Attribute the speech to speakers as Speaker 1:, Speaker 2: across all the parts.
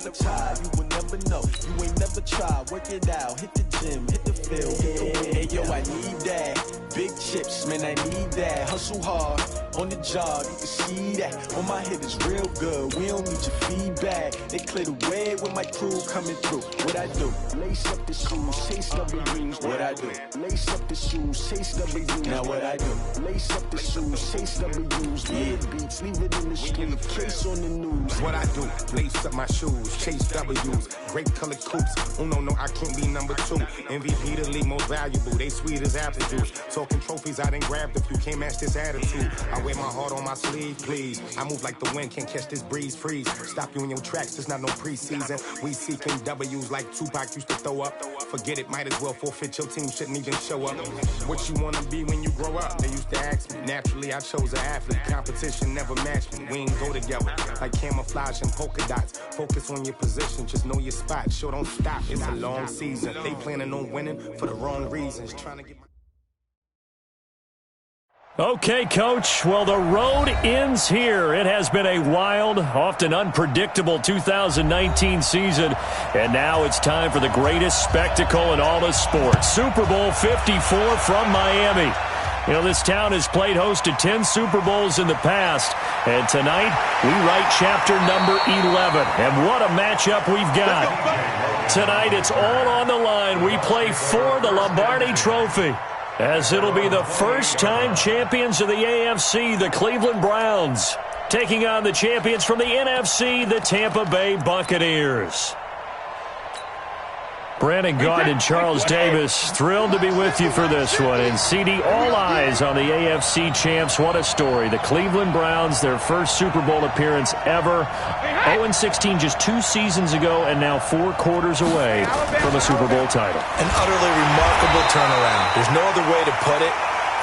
Speaker 1: You will never know. You ain't never tried. Work it out. Hit the gym. Hit the field. Hey, yo, I need that. Big chips, man, I need that. Hustle hard on the job. You can see that. On my head is real good. We don't need your feedback. They clear the way with my crew coming through. What I do? Lace up the shoes, chase W's. What I do? Lace up the shoes, chase W's. Now what I do? Lace up the shoes, chase W's. Mid beats, leave it in the street. Case on the news.
Speaker 2: What I do? Lace up my shoes, chase W's. Great colored coops. Oh no, I can't be number 2. MVP the league most valuable. They sweet as apple juice. Talking trophies, I done grabbed a few. Can't match this attitude. I wear my heart on my sleeve, please. I move like the wind, can't catch this breeze. Freeze. Stop you in your tracks. There's not no preseason. We seeking W's like Tupac used to throw up. Forget it, might as well forfeit. Your team shouldn't even show up. What you wanna be when you grow up? They used to ask me. Naturally, I chose an athlete. Competition never matched me. We ain't go together like camouflage and polka dots. Focus on your position, just know your spot. Sure, don't stop. It's a long season. They planning on winning for the wrong reasons. Trying to get my
Speaker 3: Okay, Coach. Well, the road ends here. It has been a wild, often unpredictable 2019 season. And now it's time for the greatest spectacle in all of sports. Super Bowl 54 from Miami. You know, this town has played host to 10 Super Bowls in the past. And tonight, we write chapter number 11. And what a matchup we've got. Tonight, it's all on the line. We play for the Lombardi Trophy, as it'll be the first-time champions of the AFC, the Cleveland Browns, taking on the champions from the NFC, the Tampa Bay Buccaneers. Brandon Gaudin and Charles Davis, thrilled to be with you for this one. And CD, all eyes on the AFC champs. What a story. The Cleveland Browns, their first Super Bowl appearance ever. 0-16 just 2 seasons ago, and now 4 quarters away from a Super Bowl title.
Speaker 4: An utterly remarkable turnaround. There's no other way to put it.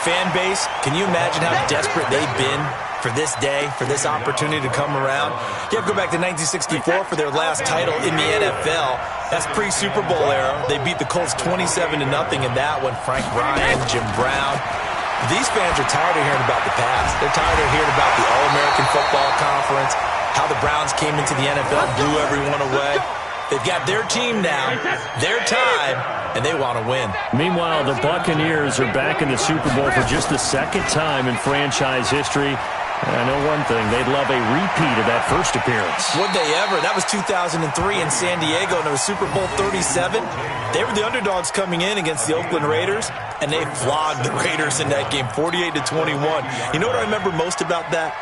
Speaker 4: Fan base, can you imagine how desperate they've been for this day, for this opportunity to come around? You have to go back to 1964 for their last title in the NFL. That's pre-Super Bowl era. They beat the Colts 27-0 in that one. Frank Ryan, Jim Brown. These fans are tired of hearing about the past. They're tired of hearing about the All-American Football Conference, how the Browns came into the NFL and blew everyone away. They've got their team now, their time, and they want to win.
Speaker 3: Meanwhile, the Buccaneers are back in the Super Bowl for just the second time in franchise history. I know one thing, they'd love a repeat of that first appearance.
Speaker 4: Would they ever? That was 2003 in San Diego, and it was Super Bowl 37. They were the underdogs coming in against the Oakland Raiders, and they flogged the Raiders in that game, 48-21. You know what I remember most about that?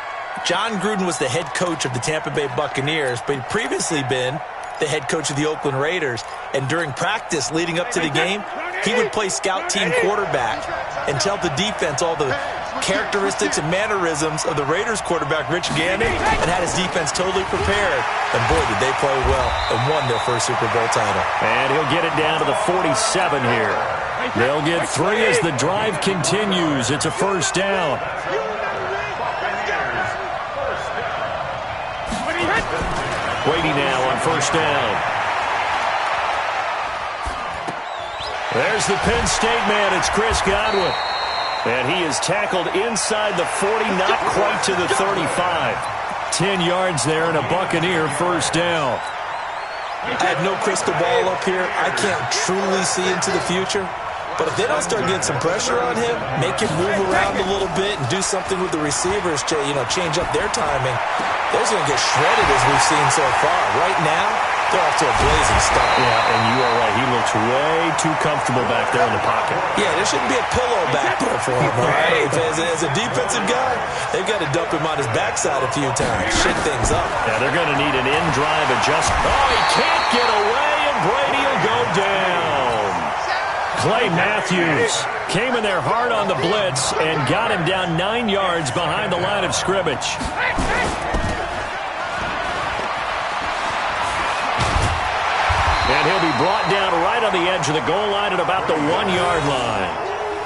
Speaker 4: John Gruden was the head coach of the Tampa Bay Buccaneers, but he'd previously been the head coach of the Oakland Raiders. And during practice leading up to the game, he would play scout team quarterback and tell the defense all the characteristics and mannerisms of the Raiders quarterback, Rich Gannon, and had his defense totally prepared. And boy, did they play well and won their first Super Bowl title.
Speaker 3: And he'll get it down to the 47 here. They'll get 3 as the drive continues. It's a first down. Waiting now on first down. There's the Penn State man. It's Chris Godwin. And he is tackled inside the 40, not quite to the 35. 10 yards there and a Buccaneer first down.
Speaker 4: I have no crystal ball up here. I can't truly see into the future. But if they don't start getting some pressure on him, make him move around a little bit and do something with the receivers to, change up their timing, they're going to get shredded as we've seen so far. Right now, they're off to a blazing start.
Speaker 3: Yeah, and you are right. He looks way too comfortable back there in the pocket.
Speaker 4: Yeah, there shouldn't be a pillow back there for him, all right? As a defensive guy, they've got to dump him on his backside a few times, shake things up.
Speaker 3: Yeah, they're going to need an in-drive adjustment. Oh, he can't get away, and Brady will go down. Clay Matthews came in there hard on the blitz and got him down 9 yards behind the line of scrimmage. And he'll be brought down right on the edge of the goal line at about the 1-yard line.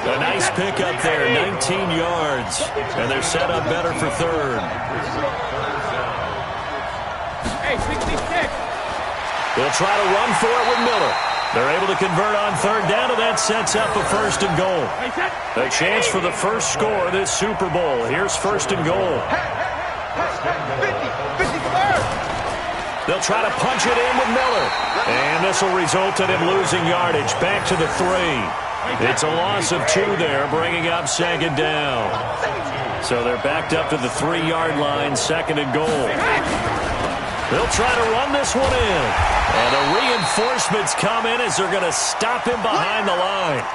Speaker 3: A nice pickup there, 19 yards. And they're set up better for third. They'll try to run for it with Miller. They're able to convert on third down, and that sets up a first and goal. A chance for the first score of this Super Bowl. Here's first and goal. They'll try to punch it in with Miller. And this will result in him losing yardage. Back to the 3. It's a loss of 2 there, bringing up second down. So they're backed up to the 3-yard line, second and goal. They'll try to run this one in. And the reinforcements come in as they're going to stop him behind the line.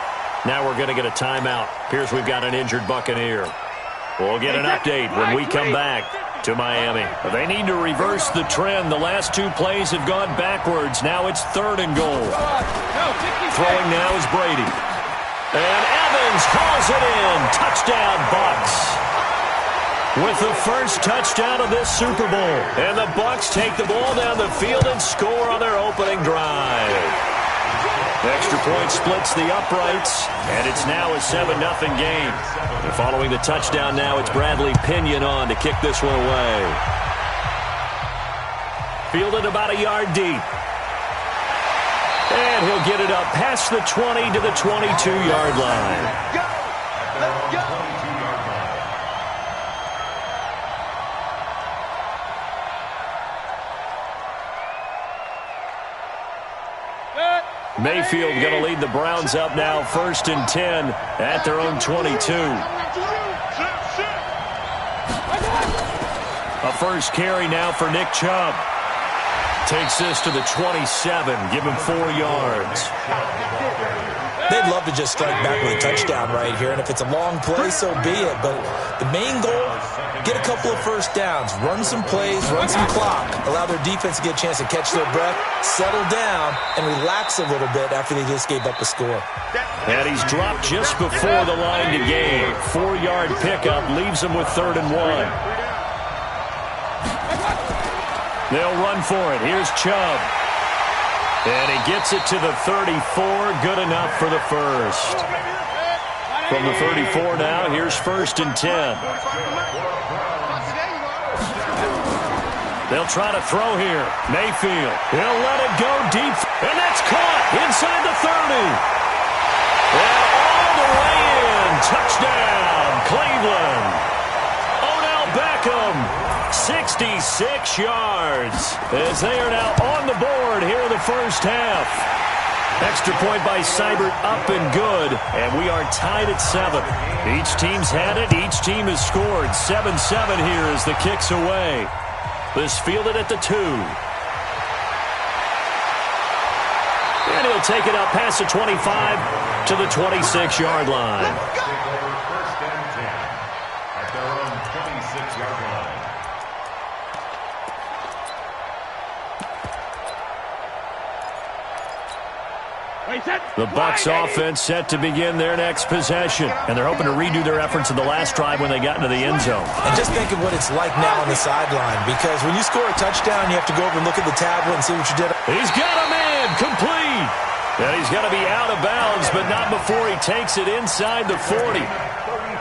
Speaker 3: Now we're going to get a timeout. Appears we've got an injured Buccaneer. We'll get an update when we come back to Miami. They need to reverse the trend. The last 2 plays have gone backwards. Now it's third and goal. Throwing now is Brady. And Evans hauls it in. Touchdown, Bucs. With the first touchdown of this Super Bowl. And the Bucs take the ball down the field and score on their opening drive. Extra point splits the uprights, and it's now a 7-0 game. And following the touchdown now, it's Bradley Pinion on to kick this one away. Fielded about a yard deep. And he'll get it up past the 20 to the 22-yard line.
Speaker 1: Let's go.
Speaker 3: Mayfield going to lead the Browns up now, 1st and 10 at their own 22. A first carry now for Nick Chubb. Takes this to the 27, give him 4 yards.
Speaker 4: They'd love to just strike back with a touchdown right here, and if it's a long play, so be it. But the main goal, get a couple of first downs, run some plays, run some clock, allow their defense to get a chance to catch their breath, settle down, and relax a little bit after they just gave up a score.
Speaker 3: And he's dropped just before the line to gain. 4-yard pickup leaves him with 3rd and 1. They'll run for it. Here's Chubb. And he gets it to the 34. Good enough for the first. From the 34 now, here's 1st and 10. They'll try to throw here. Mayfield. He'll let it go deep. And that's caught inside the 30. And all the way in. Touchdown, Cleveland. Odell Beckham. 66 yards as they are now on the board here in the first half. Extra point by Seibert up and good, and we are tied at 7. Each team's had it. Each team has scored. 7-7 here as the kick's away. This fielded at the 2. And he'll take it up past the 25 to the 26-yard line.
Speaker 5: First and 10 at their own 26-yard line.
Speaker 3: The Bucs offense set to begin their next possession. And they're hoping to redo their efforts in the last drive when they got into the end zone.
Speaker 4: And just think of what it's like now on the sideline, because when you score a touchdown, you have to go over and look at the tablet and see what you did.
Speaker 3: He's got a man, complete. And he's got to be out of bounds, but not before he takes it inside the 40.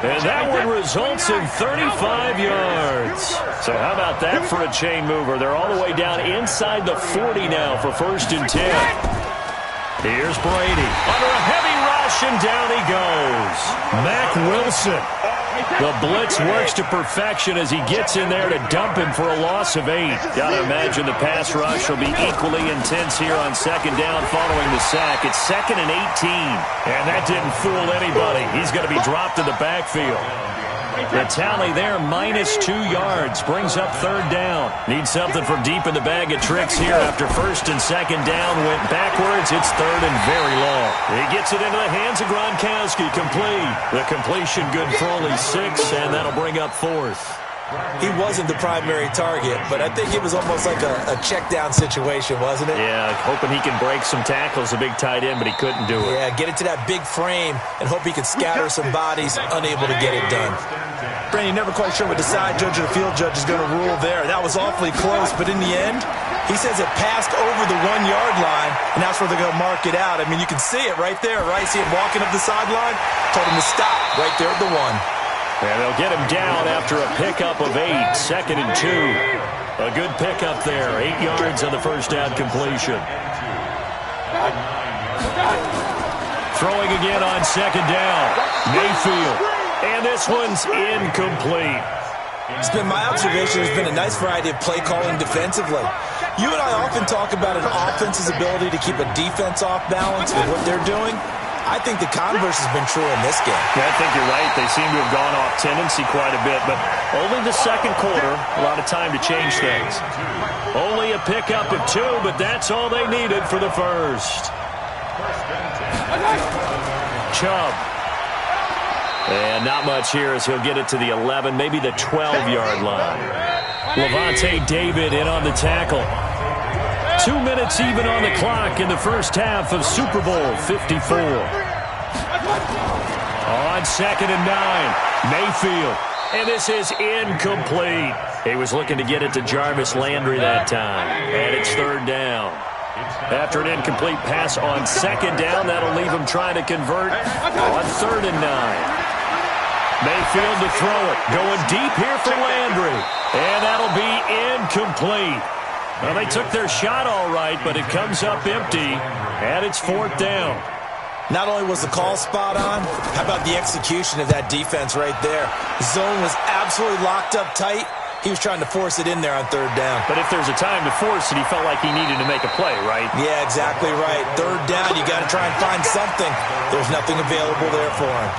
Speaker 3: And that one results in 35 yards. So how about that for a chain mover? They're all the way down inside the 40 now for 1st and 10. Here's Brady. Under a heavy rush, and down he goes. Mack Wilson. The blitz works to perfection as he gets in there to dump him for a loss of 8. Gotta imagine the pass rush will be equally intense here on 2nd down following the sack. It's 2nd and 18. And that didn't fool anybody. He's going to be dropped in the backfield. The tally there, -2 yards, brings up 3rd down. Need something from deep in the bag of tricks here after 1st and 2nd down went backwards. It's 3rd and very long. He gets it into the hands of Gronkowski, complete. The completion good for only 6, and that'll bring up 4th.
Speaker 4: He wasn't the primary target, but I think it was almost like a check-down situation, wasn't it?
Speaker 3: Yeah, hoping he can break some tackles, a big tight end, but he couldn't do it.
Speaker 4: Yeah, get it to that big frame and hope he can scatter some bodies, unable to get it done. Brandon, you're never quite sure what the side judge or the field judge is going to rule there. That was awfully close, but in the end, he says it passed over the 1-yard line, and that's where they're going to mark it out. I mean, you can see it right there, right? See him walking up the sideline? Told him to stop right there at the 1.
Speaker 3: And they'll get him down after a pickup of 8, 2nd and 2. A good pickup there, 8 yards on the first down completion. Throwing again on 2nd down. Mayfield. And this one's incomplete.
Speaker 4: It's been my observation there's been a nice variety of play calling defensively. You and I often talk about an offense's ability to keep a defense off balance with what they're doing. I think the converse has been true in this game.
Speaker 3: Yeah, I think you're right. They seem to have gone off tendency quite a bit, but only the second quarter, a lot of time to change things. Only a pickup of 2, but that's all they needed for the first. Chubb. And not much here as he'll get it to the 11, maybe the 12-yard line. Levante David in on the tackle. 2 minutes even on the clock in the first half of Super Bowl 54. On 2nd and 9, Mayfield. And this is incomplete. He was looking to get it to Jarvis Landry that time. And it's 3rd down. After an incomplete pass on 2nd down, that'll leave him trying to convert on 3rd and 9. Mayfield to throw it. Going deep here for Landry. And that'll be incomplete. Well, they took their shot all right, but it comes up empty. And it's 4th down.
Speaker 4: Not only was the call spot on, how about the execution of that defense right there? The zone was absolutely locked up tight. He was trying to force it in there on 3rd down.
Speaker 3: But if there's a time to force it, he felt like he needed to make a play, right?
Speaker 4: Yeah, exactly right. 3rd down, you got to try and find something. There's nothing available there for him.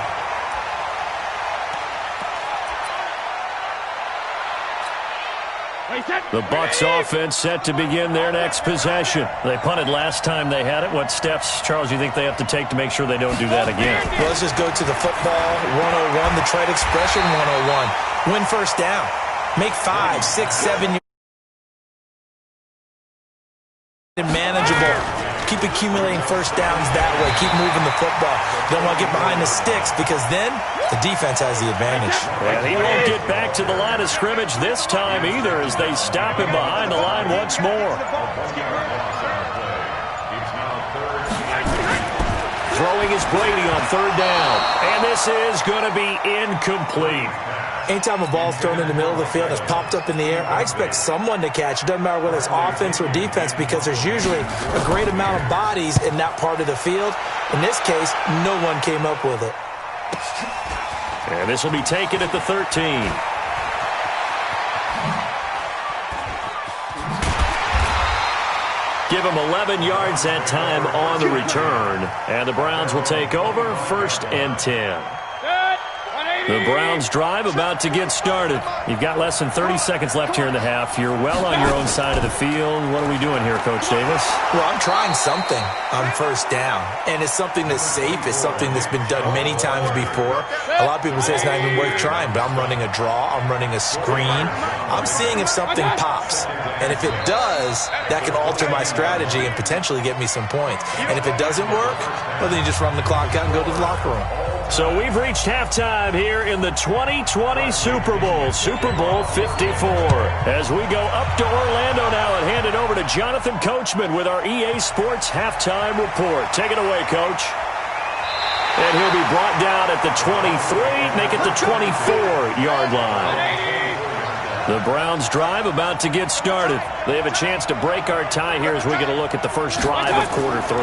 Speaker 3: The Bucs offense set to begin their next possession. They punted last time they had it. What steps, Charles, do you think they have to take to make sure they don't do that again?
Speaker 4: Well, let's just go to the football 101, the trade expression 101. Win first down. Make 5, 6, 7 manageable. Keep accumulating first downs that way. Keep moving the football. You don't want to get behind the sticks because then the defense has the advantage.
Speaker 3: And he won't get back to the line of scrimmage this time either as they stop him behind the line once more. Throwing is Brady on 3rd down. And this is going to be incomplete.
Speaker 4: Anytime a ball's thrown in the middle of the field and it's popped up in the air, I expect someone to catch. It doesn't matter whether it's offense or defense because there's usually a great amount of bodies in that part of the field. In this case, no one came up with it.
Speaker 3: And this will be taken at the 13. Give him 11 yards that time on the return. And the Browns will take over 1st and 10. The Browns drive about to get started. You've got less than 30 seconds left here in the half. You're well on your own side of the field. What are we doing here, Coach Davis?
Speaker 4: Well, I'm trying something on 1st down. And it's something that's safe. It's something that's been done many times before. A lot of people say it's not even worth trying, but I'm running a draw. I'm running a screen. I'm seeing if something pops. And if it does, that can alter my strategy and potentially get me some points. And if it doesn't work, well, then you just run the clock out and go to the locker room.
Speaker 3: So we've reached halftime here in the 2020 Super Bowl, Super Bowl 54. As we go up to Orlando now and hand it over to Jonathan Coachman with our EA Sports Halftime Report. Take it away, Coach. And he'll be brought down at the 23, make it the 24-yard line. The Browns drive about to get started. They have a chance to break our tie here as we get a look at the first drive of quarter 3.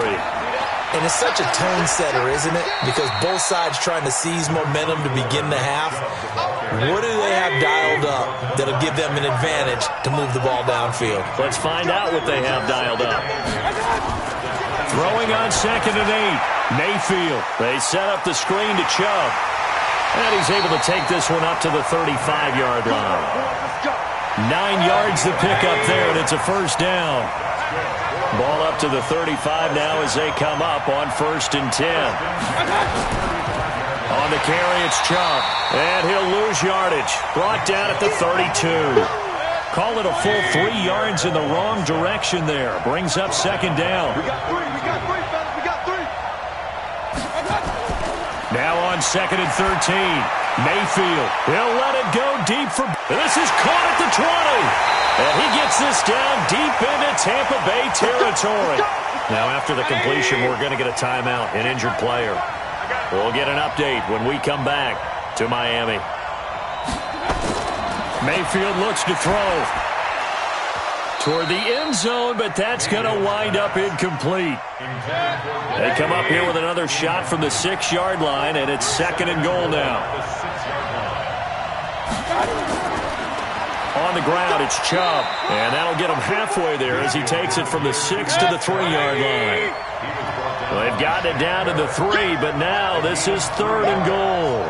Speaker 4: And it's such a tone setter, isn't it? Because both sides trying to seize momentum to begin the half. What do they have dialed up that'll give them an advantage to move the ball downfield?
Speaker 3: Let's find out what they have dialed up. Throwing on 2nd and 8. Mayfield. They set up the screen to Chubb. And he's able to take this one up to the 35-yard line. 9 yards to pick up there, and it's a first down. Ball up to the 35 now as they come up on 1st and 10. On the carry, it's Chubb. And he'll lose yardage. Brought down at the 32. Call it a full 3 yards in the wrong direction there. Brings up 2nd down.
Speaker 6: We got three, fellas. We got 3.
Speaker 3: Now on 2nd and 13. Mayfield. He'll let it go deep for... This is caught at the 20. And he gets this down deep into Tampa Bay territory. Now after the completion, we're going to get a timeout, an injured player. We'll get an update when we come back to Miami. Mayfield looks to throw toward the end zone, but that's going to wind up incomplete. They come up here with another shot from the 6-yard line, and it's 2nd and goal now. on the ground. It's Chubb. And that'll get him halfway there as he takes it from the 6 to the 3-yard line. Well, they've gotten it down to the 3, but now this is 3rd and goal.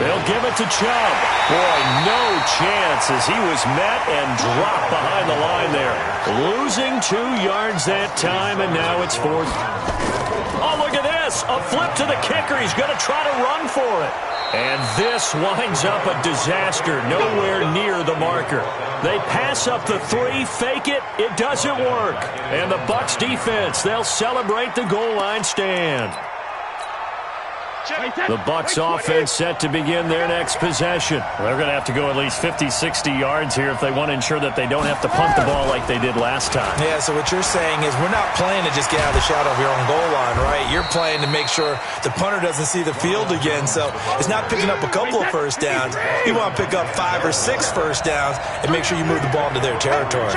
Speaker 3: They'll give it to Chubb. Boy, no chance as he was met and dropped behind the line there. Losing 2 yards that time, and now it's 4th. Oh, look at this. A flip to the kicker. He's going to try to run for it. And this winds up a disaster, nowhere near the marker. They pass up the 3, fake it, it doesn't work. And the Bucs defense, they'll celebrate the goal line stand. The Bucs offense set to begin their next possession. They're going to have to go at least 50, 60 yards here if they want to ensure that they don't have to punt the ball like they did last time.
Speaker 4: Yeah, so what you're saying is we're not playing to just get out of the shadow of your own goal line, right? You're playing to make sure the punter doesn't see the field again. So it's not picking up a couple of first downs. You want to pick up 5 or 6 first downs and make sure you move the ball into their territory.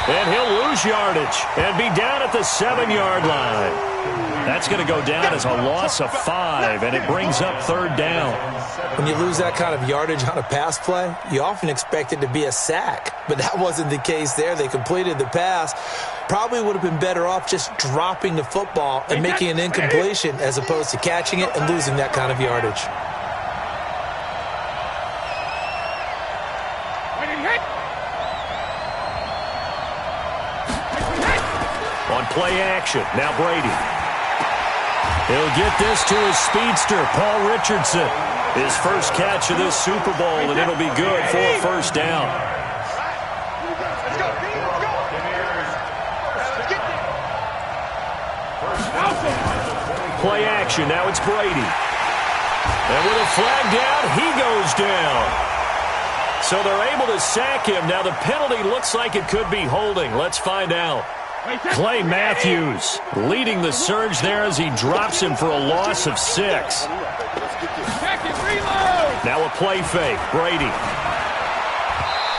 Speaker 3: And he'll lose yardage and be down at the 7-yard line. That's going to go down as a loss of 5, and it brings up 3rd down.
Speaker 4: When you lose that kind of yardage on a pass play, you often expect it to be a sack. But that wasn't the case there. They completed the pass. Probably would have been better off just dropping the football and making an incompletion as opposed to catching it and losing that kind of yardage.
Speaker 3: Play action. Now Brady. He'll get this to his speedster, Paul Richardson. His first catch of this Super Bowl, and it'll be good for a first down. Play action. Now it's Brady. And with a flag down, he goes down. So they're able to sack him. Now the penalty looks like it could be holding. Let's find out. Clay Matthews leading the surge there as he drops him for a loss of 6. Now a play fake. Brady.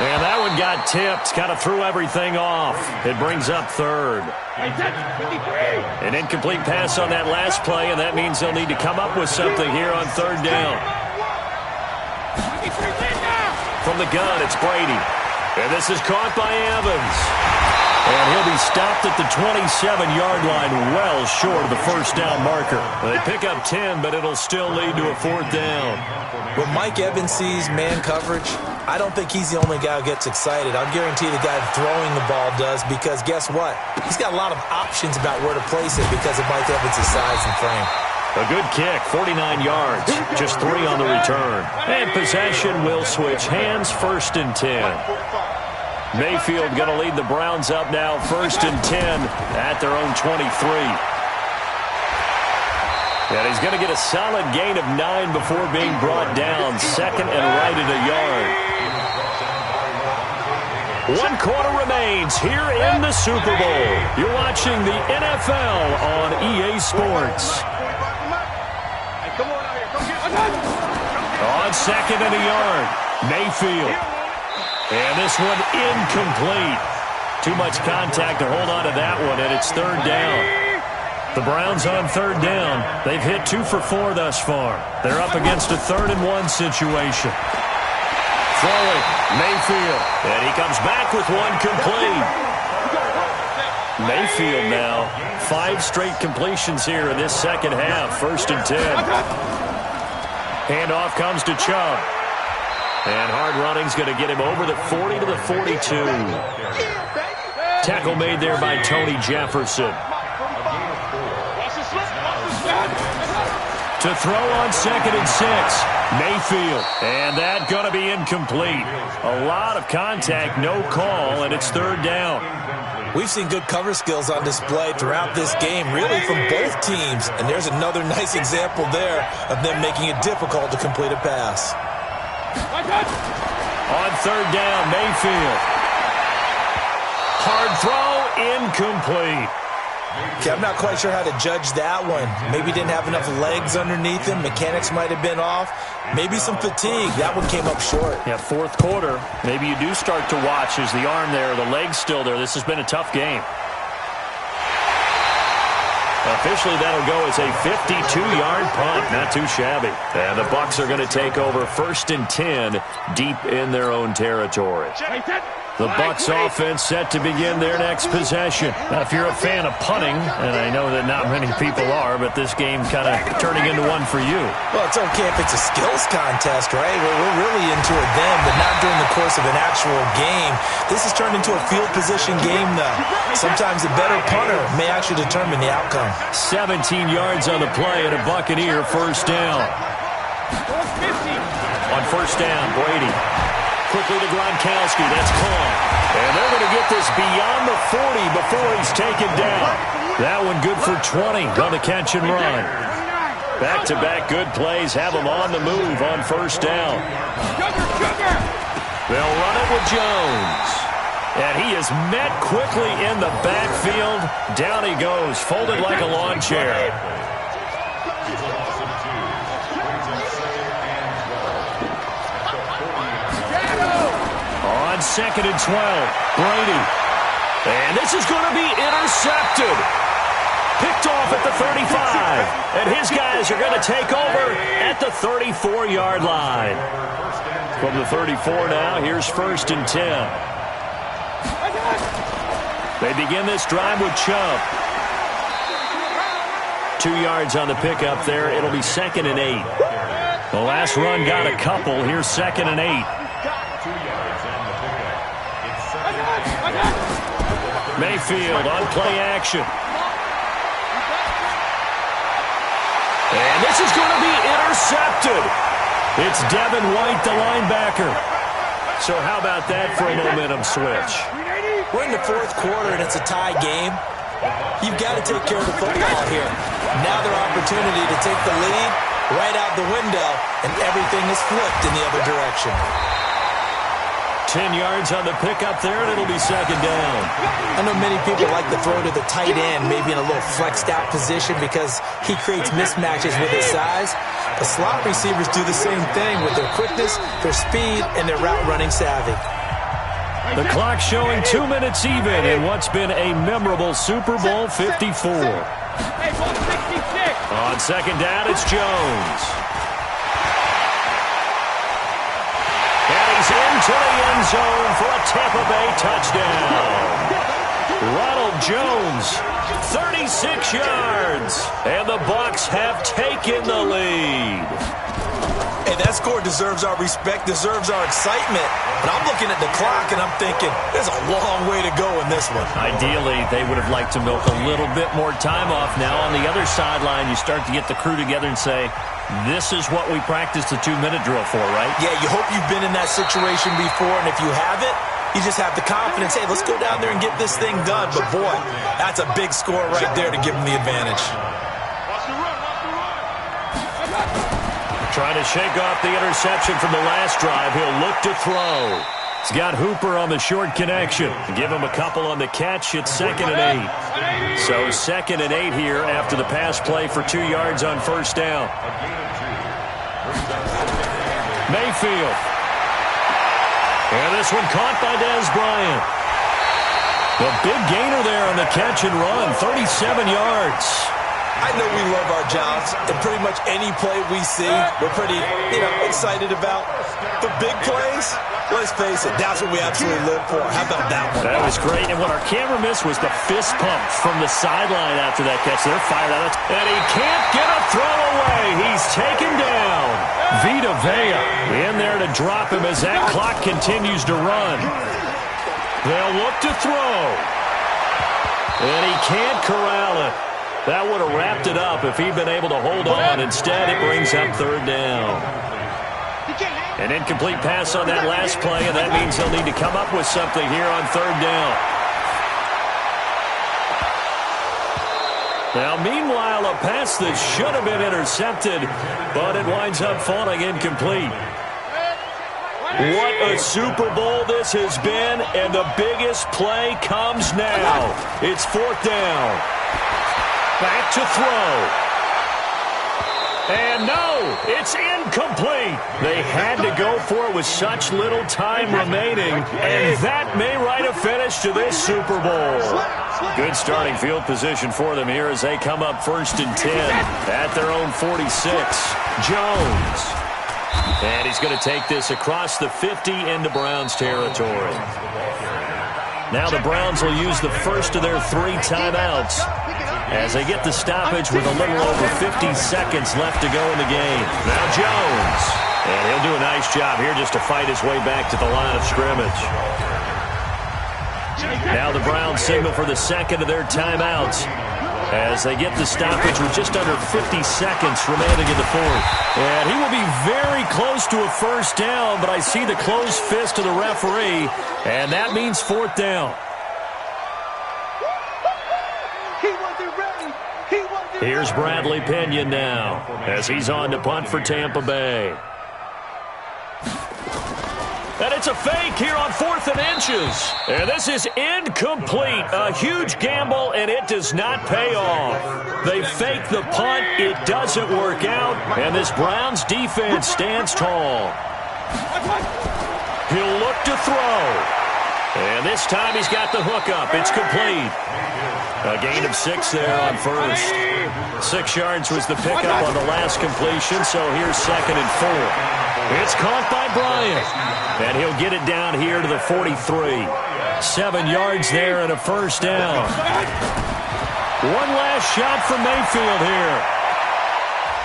Speaker 3: And that one got tipped. Kind of threw everything off. It brings up 3rd. An incomplete pass on that last play, and that means they'll need to come up with something here on 3rd down. From the gun, it's Brady. And this is caught by Evans. And he'll be stopped at the 27-yard line, well short of the first down marker. They pick up 10, but it'll still lead to a 4th down.
Speaker 4: When Mike Evans sees man coverage, I don't think he's the only guy who gets excited. I'll guarantee the guy throwing the ball does, because guess what? He's got a lot of options about where to place it because of Mike Evans' size and frame.
Speaker 3: A good kick, 49 yards, just 3 on the return. And possession will switch hands, 1st and 10. Mayfield going to lead the Browns up now, 1st and 10 at their own 23. And he's going to get a solid gain of 9 before being brought down, 2nd and right at a yard. 1 quarter remains here in the Super Bowl. You're watching the NFL on EA Sports. On 2nd and a yard, Mayfield. And this one incomplete. Too much contact to hold on to that one, and it's 3rd down. The Browns on 3rd down. They've hit 2 for 4 thus far. They're up against a 3rd and 1 situation. Throwing, Mayfield. And he comes back with one complete. Mayfield now, 5 straight completions here in this second half. 1st and 10. Handoff comes to Chubb. And hard running's going to get him over the 40 to the 42. Tackle made there by Tony Jefferson. To throw on 2nd and 6. Mayfield. And that going to be incomplete. A lot of contact, no call, and it's 3rd down.
Speaker 4: We've seen good cover skills on display throughout this game, really from both teams. And there's another nice example there of them making it difficult to complete a pass.
Speaker 3: On 3rd down, Mayfield. Hard throw, incomplete.
Speaker 4: Okay, I'm not quite sure how to judge that one. Maybe didn't have enough legs underneath him. Mechanics might have been off. Maybe some fatigue. That one came up short.
Speaker 3: Yeah, 4th quarter. Maybe you do start to watch. Is the arm there, the leg's still there? This has been a tough game. Officially, that'll go as a 52-yard punt. Not too shabby. And the Bucs are going to take over 1st and 10 deep in their own territory. The Bucs offense set to begin their next possession. Now, if you're a fan of punting, and I know that not many people are, but this game kind of turning into one for you.
Speaker 4: Well, it's okay if it's a skills contest, right? We're really into it then, but not during the course of an actual game. This has turned into a field position game, though. Sometimes the better punter may actually determine the outcome.
Speaker 3: 17 yards on the play and a Buccaneer first down. On first down, Brady. Quickly to Gronkowski. That's caught. And they're going to get this beyond the 40 before he's taken down. That one good for 20 on the catch and run. Back-to-back good plays have him on the move on first down. They'll run it with Jones. And he is met quickly in the backfield. Down he goes, folded like a lawn chair. On 2nd and 12, Brady. And this is going to be intercepted. Picked off at the 35. And his guys are going to take over at the 34-yard line. From the 34 now, here's 1st and 10. They begin this drive with Chubb. 2 yards on the pickup there. It'll be 2nd and 8. The last run got a couple. Here's 2nd and 8. Mayfield on play action. And this is going to be intercepted. It's Devin White, the linebacker. So how about that for a momentum switch?
Speaker 4: We're in the 4th quarter, and it's a tie game. You've got to take care of the football here. Now their opportunity to take the lead right out the window, and everything is flipped in the other direction.
Speaker 3: 10 yards on the pickup there, and it'll be 2nd down.
Speaker 4: I know many people like to throw to the tight end, maybe in a little flexed out position because he creates mismatches with his size. The slot receivers do the same thing with their quickness, their speed, and their route running savvy.
Speaker 3: The clock showing 2 minutes even in what's been a memorable Super Bowl 54. On 2nd down, it's Jones. And he's into the end zone for a Tampa Bay touchdown. Ronald Jones, 36 yards. And the Bucs have taken the lead.
Speaker 4: Hey, that score deserves our respect, deserves our excitement. But I'm looking at the clock, and I'm thinking, there's a long way to go in this one.
Speaker 3: Ideally, they would have liked to milk a little bit more time off. Now, on the other sideline, you start to get the crew together and say, this is what we practiced the 2-minute drill for, right?
Speaker 4: Yeah, you hope you've been in that situation before, and if you haven't, you just have the confidence, hey, let's go down there and get this thing done. But, boy, that's a big score right there to give them the advantage.
Speaker 3: Trying to shake off the interception from the last drive. He'll look to throw. He's got Hooper on the short connection. Give him a couple on the catch. It's 2nd and 8. So 2nd and 8 here after the pass play for 2 yards on first down. Mayfield. And this one caught by Dez Bryant. The big gainer there on the catch and run. 37 yards.
Speaker 4: I know we love our jobs, and pretty much any play we see, we're pretty, excited about. The big plays, let's face it, that's what we absolutely live for. How about that one?
Speaker 3: That was great, and what our camera missed was the fist pump from the sideline after that catch. They're fired out. And he can't get a throw away. He's taken down. Vita Vea in there to drop him as that clock continues to run. They'll look to throw. And he can't corral it. That would have wrapped it up if he'd been able to hold on. Instead, it brings up 3rd down. An incomplete pass on that last play, and that means he'll need to come up with something here on 3rd down. Now, meanwhile, a pass that should have been intercepted, but it winds up falling incomplete. What a Super Bowl this has been, and the biggest play comes now. It's 4th down. Back to throw. And no, it's incomplete. They had to go for it with such little time remaining, and that may write a finish to this Super Bowl. Good starting field position for them here as they come up 1st and 10 at their own 46. Jones. And he's going to take this across the 50 into Browns territory. Now the Browns will use the first of their 3 timeouts as they get the stoppage with a little over 50 seconds left to go in the game. Now Jones. And he'll do a nice job here just to fight his way back to the line of scrimmage. Now the Browns signal for the second of their timeouts as they get the stoppage with just under 50 seconds remaining in the 4th. And he will be very close to a first down, but I see the closed fist of the referee, and that means 4th down. Here's Bradley Pinion now as he's on to punt for Tampa Bay. And it's a fake here on 4th and inches. And this is incomplete. A huge gamble, and it does not pay off. They fake the punt. It doesn't work out. And this Browns defense stands tall. He'll look to throw. And this time he's got the hook up. It's complete. A gain of 6 there on first. 6 yards was the pickup on the last completion, so here's 2nd and 4. It's caught by Bryant, and he'll get it down here to the 43. 7 yards there and a first down. One last shot for Mayfield here.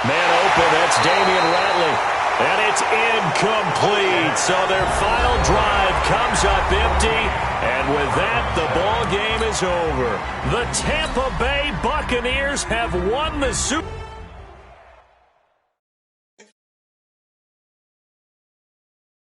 Speaker 3: Man open, that's Damian Ratley. And it's incomplete. So their final drive comes up empty. And with that, the ball game is over. The Tampa Bay Buccaneers have won the Super Bowl.